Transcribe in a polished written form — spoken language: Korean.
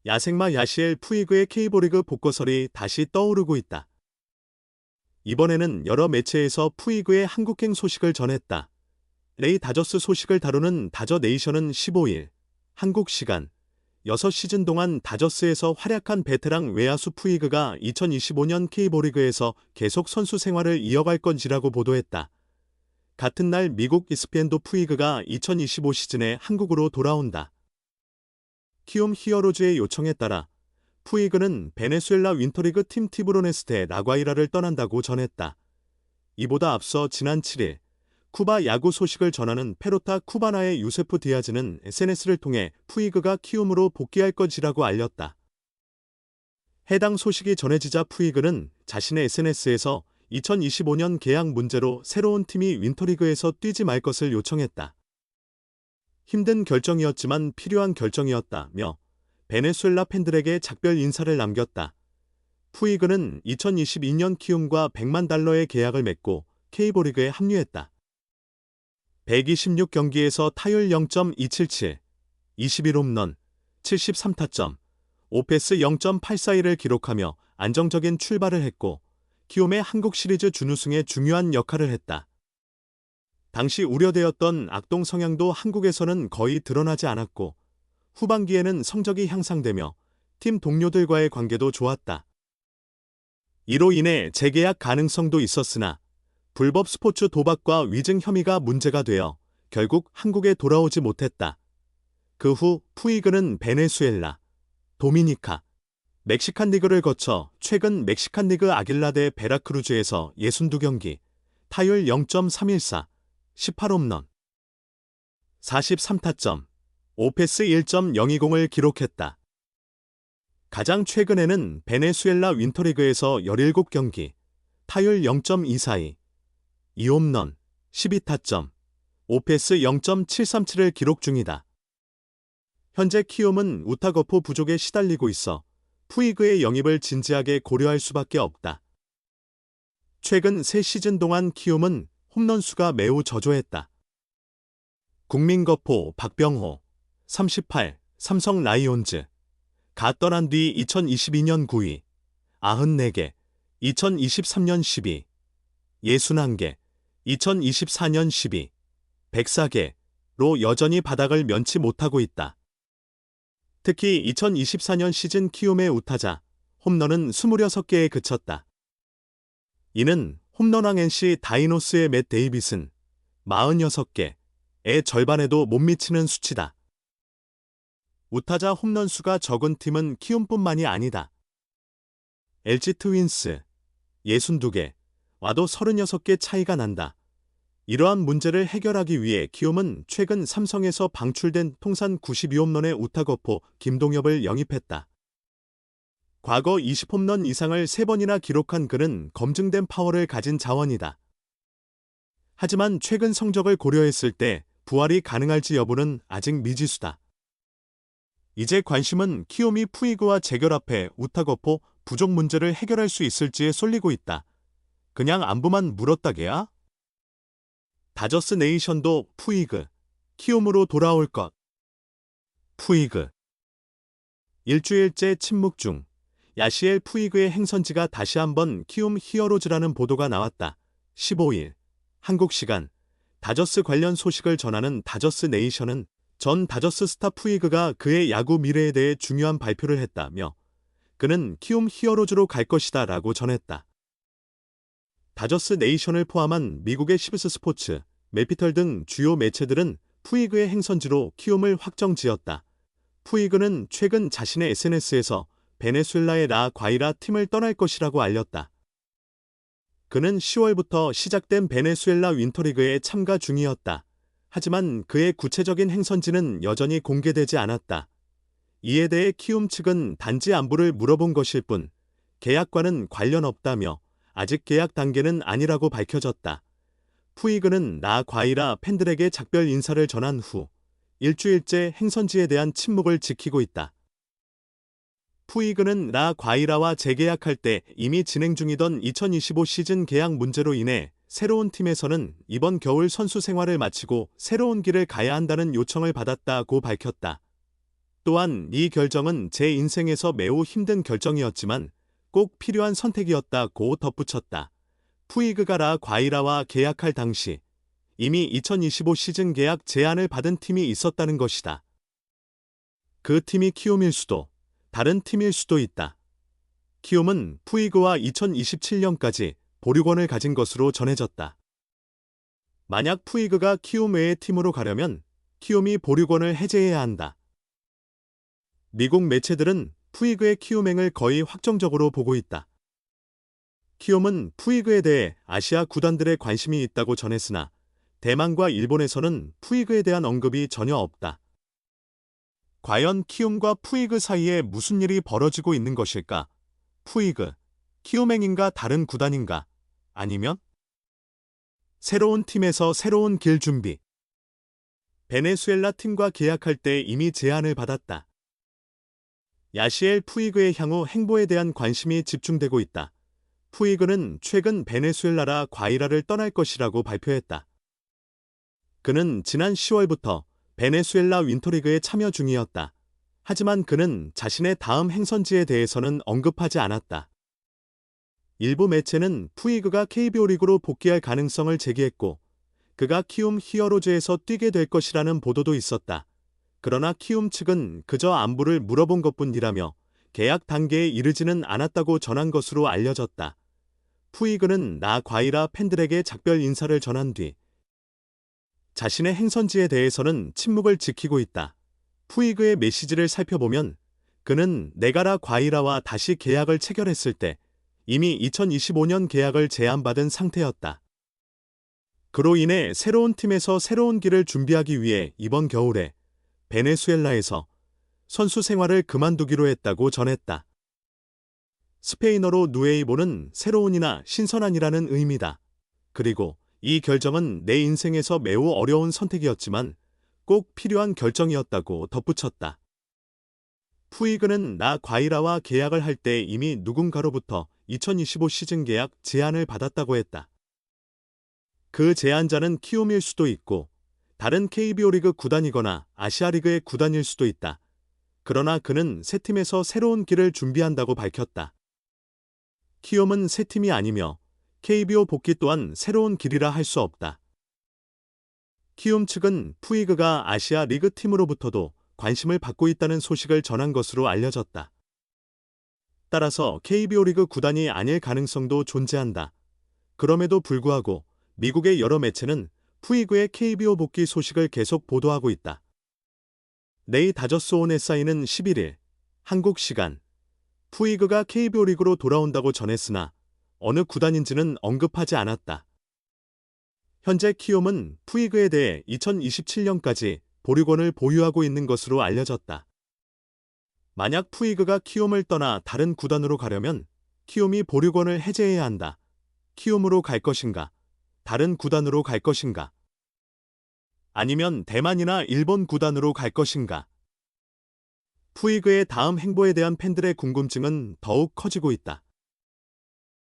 야생마 야시엘 푸이그의 K리그 복거설이 다시 떠오르고 있다. 이번에는 여러 매체에서 푸이그의 한국행 소식을 전했다. 레이 다저스 소식을 다루는 다저 네이션은 15일 한국 시간 6시즌 동안 다저스에서 활약한 베테랑 외야수 푸이그가 2025년 K리그에서 계속 선수 생활을 이어갈 건지라고 보도했다. 같은 날 미국 ESPN도 푸이그가 2025 시즌에 한국으로 돌아온다. 키움 히어로즈의 요청에 따라 푸이그는 베네수엘라 윈터리그 팀 티브로네스테 라과이라를 떠난다고 전했다. 이보다 앞서 지난 7일 쿠바 야구 소식을 전하는 페로타 쿠바나의 유세프 디아즈는 SNS를 통해 푸이그가 키움으로 복귀할 것이라고 알렸다. 해당 소식이 전해지자 푸이그는 자신의 SNS에서 2025년 계약 문제로 새로운 팀이 윈터리그에서 뛰지 말 것을 요청했다. 힘든 결정이었지만 필요한 결정이었다며 베네수엘라 팬들에게 작별 인사를 남겼다. 푸이그는 2022년 키움과 $100만 계약을 맺고 K리그에 합류했다. 126경기에서 타율 0.277, 21홈런, 73타점, 오패스 0.841을 기록하며 안정적인 출발을 했고 키움의 한국 시리즈 준우승에 중요한 역할을 했다. 당시 우려되었던 악동 성향도 한국에서는 거의 드러나지 않았고 후반기에는 성적이 향상되며 팀 동료들과의 관계도 좋았다. 이로 인해 재계약 가능성도 있었으나 불법 스포츠 도박과 위증 혐의가 문제가 되어 결국 한국에 돌아오지 못했다. 그 후 푸이그는 베네수엘라, 도미니카, 멕시칸 리그를 거쳐 최근 멕시칸 리그 아길라 대 베라크루즈에서 62경기, 타율 0.314, 18홈런, 43타점, 오패스 1.020을 기록했다. 가장 최근에는 베네수엘라 윈터리그에서 17경기, 타율 0.242, 2홈런, 12타점, 오패스 0.737을 기록 중이다. 현재 키움은 우타거포 부족에 시달리고 있어 푸이그의 영입을 진지하게 고려할 수밖에 없다. 최근 3시즌 동안 키움은 홈런 수가 매우 저조했다. 국민거포 박병호, 38, 삼성 라이온즈. 가 떠난 뒤 2022년 9위, 94개, 2023년 12, 61개, 2024년 12, 104개로 여전히 바닥을 면치 못하고 있다. 특히 2024년 시즌 키움의 우타자, 홈런은 26개에 그쳤다. 이는 홈런왕 NC 다이노스의 맷 데이빗은 46개의 절반에도 못 미치는 수치다. 우타자 홈런 수가 적은 팀은 키움뿐만이 아니다. LG 트윈스 62개, 와도 36개 차이가 난다. 이러한 문제를 해결하기 위해 키움은 최근 삼성에서 방출된 통산 92홈런의 우타거포 김동엽을 영입했다. 과거 20홈런 이상을 3번이나 기록한 그는 검증된 파워를 가진 자원이다. 하지만 최근 성적을 고려했을 때 부활이 가능할지 여부는 아직 미지수다. 이제 관심은 키움이 푸이그와 재결합해 우타거포 부족 문제를 해결할 수 있을지에 쏠리고 있다. 그냥 안부만 물었다게야? 다저스 네이션도 푸이그, 키움으로 돌아올 것. 푸이그. 일주일째 침묵 중 야시엘 푸이그의 행선지가 다시 한번 키움 히어로즈라는 보도가 나왔다. 15일 한국 시간 다저스 관련 소식을 전하는 다저스 네이션은 전 다저스 스타 푸이그가 그의 야구 미래에 대해 중요한 발표를 했다며 그는 키움 히어로즈로 갈 것이다 라고 전했다. 다저스 네이션을 포함한 미국의 시브스 스포츠, 메피털 등 주요 매체들은 푸이그의 행선지로 키움을 확정지었다. 푸이그는 최근 자신의 SNS에서 베네수엘라의 라 과이라 팀을 떠날 것이라고 알렸다. 그는 10월부터 시작된 베네수엘라 윈터리그에 참가 중이었다. 하지만 그의 구체적인 행선지는 여전히 공개되지 않았다. 이에 대해 키움 측은 단지 안부를 물어본 것일 뿐 계약과는 관련 없다며 아직 계약 단계는 아니라고 밝혀졌다. 푸이그는 라 과이라 팬들에게 작별 인사를 전한 후 일주일째 행선지에 대한 침묵을 지키고 있다. 푸이그는 라 과이라와 재계약할 때 이미 진행 중이던 2025 시즌 계약 문제로 인해 새로운 팀에서는 이번 겨울 선수 생활을 마치고 새로운 길을 가야 한다는 요청을 받았다고 밝혔다. 또한 이 결정은 제 인생에서 매우 힘든 결정이었지만 꼭 필요한 선택이었다고 덧붙였다. 푸이그가 라 과이라와 계약할 당시 이미 2025 시즌 계약 제안을 받은 팀이 있었다는 것이다. 그 팀이 키움일 수도, 다른 팀일 수도 있다. 키움은 푸이그와 2027년까지 보류권을 가진 것으로 전해졌다. 만약 푸이그가 키움 외의 팀으로 가려면 키움이 보류권을 해제해야 한다. 미국 매체들은 푸이그의 키움행을 거의 확정적으로 보고 있다. 키움은 푸이그에 대해 아시아 구단들의 관심이 있다고 전했으나 대만과 일본에서는 푸이그에 대한 언급이 전혀 없다. 과연 키움과 푸이그 사이에 무슨 일이 벌어지고 있는 것일까? 푸이그, 키움행인가 다른 구단인가? 아니면 새로운 팀에서 새로운 길 준비. 베네수엘라 팀과 계약할 때 이미 제안을 받았다. 야시엘 푸이그의 향후 행보에 대한 관심이 집중되고 있다. 푸이그는 최근 베네수엘라라 과이라를 떠날 것이라고 발표했다. 그는 지난 10월부터 베네수엘라 윈터리그에 참여 중이었다. 하지만 그는 자신의 다음 행선지에 대해서는 언급하지 않았다. 일부 매체는 푸이그가 KBO 리그로 복귀할 가능성을 제기했고 그가 키움 히어로즈에서 뛰게 될 것이라는 보도도 있었다. 그러나 키움 측은 그저 안부를 물어본 것뿐이라며 계약 단계에 이르지는 않았다고 전한 것으로 알려졌다. 푸이그는 나 과이라 팬들에게 작별 인사를 전한 뒤 자신의 행선지에 대해서는 침묵을 지키고 있다. 푸이그의 메시지를 살펴보면 그는 내가라 과이라와 다시 계약을 체결했을 때 이미 2025년 계약을 제안받은 상태였다. 그로 인해 새로운 팀에서 새로운 길을 준비하기 위해 이번 겨울에 베네수엘라에서 선수 생활을 그만두기로 했다고 전했다. 스페인어로 누에이보는 새로운이나 신선한이라는 의미다. 그리고 이 결정은 내 인생에서 매우 어려운 선택이었지만 꼭 필요한 결정이었다고 덧붙였다. 푸이그는 나 과이라와 계약을 할 때 이미 누군가로부터 2025 시즌 계약 제안을 받았다고 했다. 그 제안자는 키움일 수도 있고 다른 KBO 리그 구단이거나 아시아 리그의 구단일 수도 있다. 그러나 그는 새 팀에서 새로운 길을 준비한다고 밝혔다. 키움은 새 팀이 아니며 KBO 복귀 또한 새로운 길이라 할 수 없다. 키움 측은 푸이그가 아시아 리그 팀으로부터도 관심을 받고 있다는 소식을 전한 것으로 알려졌다. 따라서 KBO 리그 구단이 아닐 가능성도 존재한다. 그럼에도 불구하고 미국의 여러 매체는 푸이그의 KBO 복귀 소식을 계속 보도하고 있다. 네이 다저스 온 SI는 11일 한국 시간 푸이그가 KBO 리그로 돌아온다고 전했으나 어느 구단인지는 언급하지 않았다. 현재 키움은 푸이그에 대해 2027년까지 보류권을 보유하고 있는 것으로 알려졌다. 만약 푸이그가 키움을 떠나 다른 구단으로 가려면 키움이 보류권을 해제해야 한다. 키움으로 갈 것인가? 다른 구단으로 갈 것인가? 아니면 대만이나 일본 구단으로 갈 것인가? 푸이그의 다음 행보에 대한 팬들의 궁금증은 더욱 커지고 있다.